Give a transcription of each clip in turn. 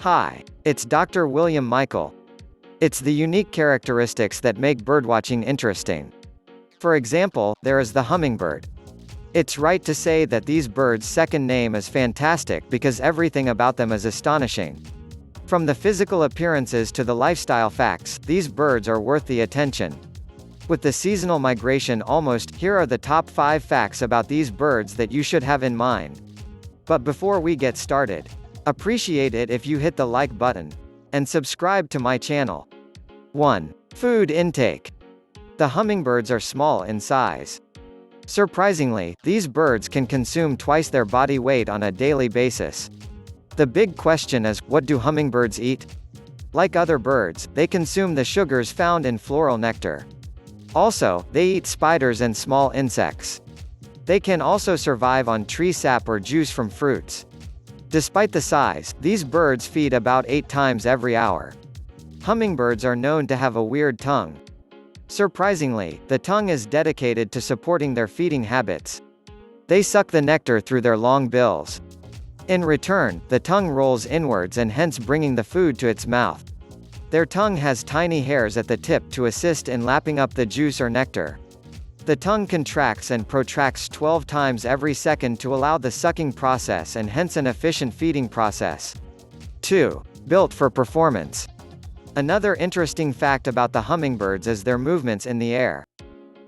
Hi, it's Dr. William Michael. It's the unique characteristics that make birdwatching interesting. For example, there is the hummingbird. It's right to say that these birds' second name is fantastic because everything about them is astonishing. From the physical appearances to the lifestyle facts, these birds are worth the attention. With the seasonal migration almost, here are the top 5 facts about these birds that you should have in mind. But before we get started, appreciate it if you hit the like button and subscribe to my channel. 1. Food intake. The hummingbirds are small in size. Surprisingly, these birds can consume twice their body weight on a daily basis. The big question is, what do hummingbirds eat? Like other birds, they consume the sugars found in floral nectar. Also, they eat spiders and small insects. They can also survive on tree sap or juice from fruits. Despite the size, these birds feed about 8 times every hour. Hummingbirds are known to have a weird tongue. Surprisingly, the tongue is dedicated to supporting their feeding habits. They suck the nectar through their long bills. In return, the tongue rolls inwards and hence bringing the food to its mouth. Their tongue has tiny hairs at the tip to assist in lapping up the juice or nectar. The tongue contracts and protracts 12 times every second to allow the sucking process and hence an efficient feeding process. 2. Built for performance. Another interesting fact about the hummingbirds is their movements in the air.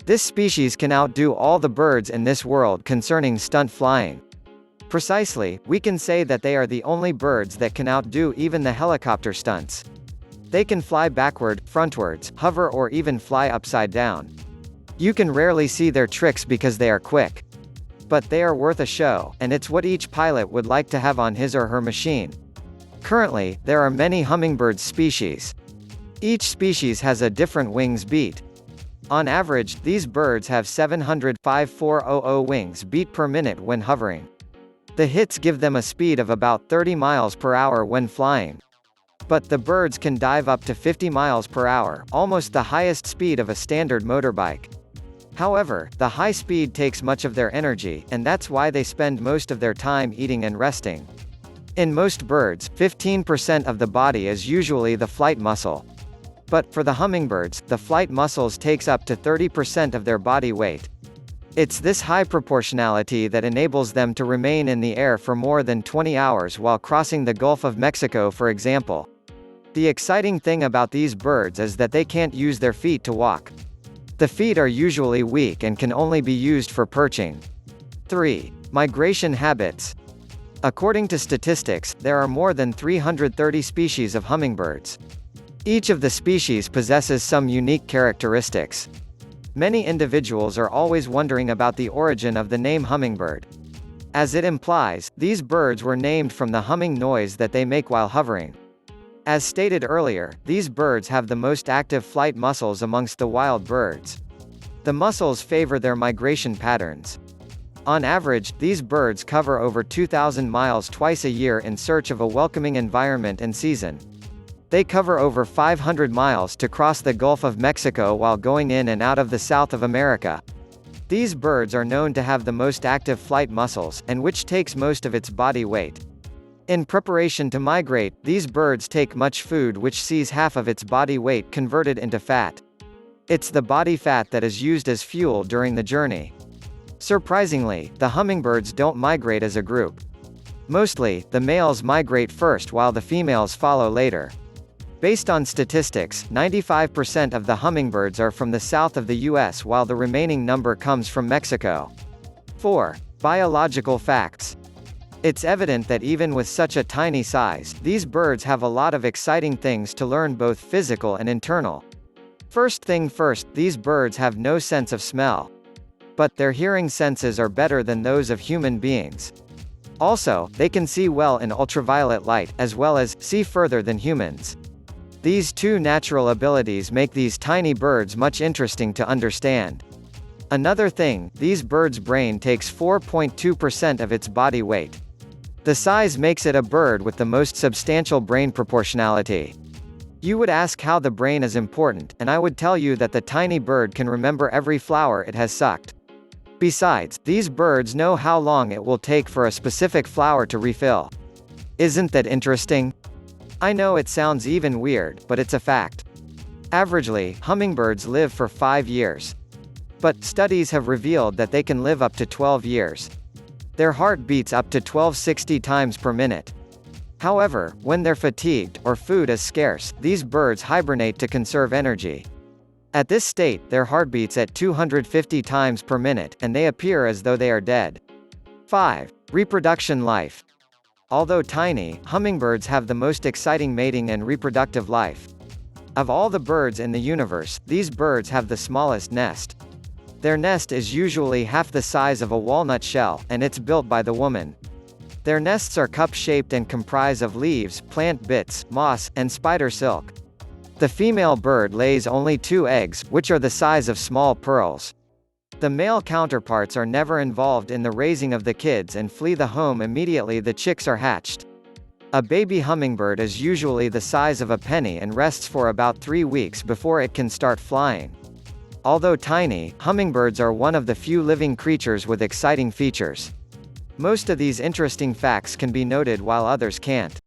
This species can outdo all the birds in this world concerning stunt flying. Precisely, we can say that they are the only birds that can outdo even the helicopter stunts. They can fly backward, frontwards, hover or even fly upside down. You can rarely see their tricks because they are quick. But they are worth a show, and it's what each pilot would like to have on his or her machine. Currently, there are many hummingbird species. Each species has a different wings beat. On average, these birds have 700-5400 wings beat per minute when hovering. The hits give them a speed of about 30 miles per hour when flying. But the birds can dive up to 50 miles per hour, almost the highest speed of a standard motorbike. However, the high speed takes much of their energy, and that's why they spend most of their time eating and resting. In most birds, 15% of the body is usually the flight muscle. But for the hummingbirds, the flight muscles takes up to 30% of their body weight. It's this high proportionality that enables them to remain in the air for more than 20 hours while crossing the Gulf of Mexico, for example. The exciting thing about these birds is that they can't use their feet to walk. The feet are usually weak and can only be used for perching. 3. Migration habits. According to statistics, there are more than 330 species of hummingbirds. Each of the species possesses some unique characteristics. Many individuals are always wondering about the origin of the name hummingbird. As it implies, these birds were named from the humming noise that they make while hovering. As stated earlier, these birds have the most active flight muscles amongst the wild birds. The muscles favor their migration patterns. On average, these birds cover over 2,000 miles twice a year in search of a welcoming environment and season. They cover over 500 miles to cross the Gulf of Mexico while going in and out of the South of America. These birds are known to have the most active flight muscles, and which takes most of its body weight. In preparation to migrate, these birds take much food which sees half of its body weight converted into fat. It's the body fat that is used as fuel during the journey. Surprisingly, the hummingbirds don't migrate as a group. Mostly, the males migrate first while the females follow later. Based on statistics, 95% of the hummingbirds are from the south of the US while the remaining number comes from Mexico. 4. Biological facts. It's evident that even with such a tiny size, these birds have a lot of exciting things to learn, both physical and internal. First thing first, these birds have no sense of smell. But their hearing senses are better than those of human beings. Also, they can see well in ultraviolet light, as well as see further than humans. These two natural abilities make these tiny birds much interesting to understand. Another thing, these birds' brain takes 4.2% of its body weight. The size makes it a bird with the most substantial brain proportionality. You would ask how the brain is important, and I would tell you that the tiny bird can remember every flower it has sucked. Besides, these birds know how long it will take for a specific flower to refill. Isn't that interesting? I know it sounds even weird, but it's a fact. Averagely, hummingbirds live for 5 years. But studies have revealed that they can live up to 12 years. Their heart beats up to 1260 times per minute. However, when they're fatigued, or food is scarce, these birds hibernate to conserve energy. At this state, their heart beats at 250 times per minute, and they appear as though they are dead. 5. Reproduction life. Although tiny, hummingbirds have the most exciting mating and reproductive life. Of all the birds in the universe, these birds have the smallest nest. Their nest is usually half the size of a walnut shell, and it's built by the woman. Their nests are cup-shaped and comprise of leaves, plant bits, moss, and spider silk. The female bird lays only 2 eggs, which are the size of small pearls. The male counterparts are never involved in the raising of the kids and flee the home immediately the chicks are hatched. A baby hummingbird is usually the size of a penny and rests for about 3 weeks before it can start flying. Although tiny, hummingbirds are one of the few living creatures with exciting features. Most of these interesting facts can be noted while others can't.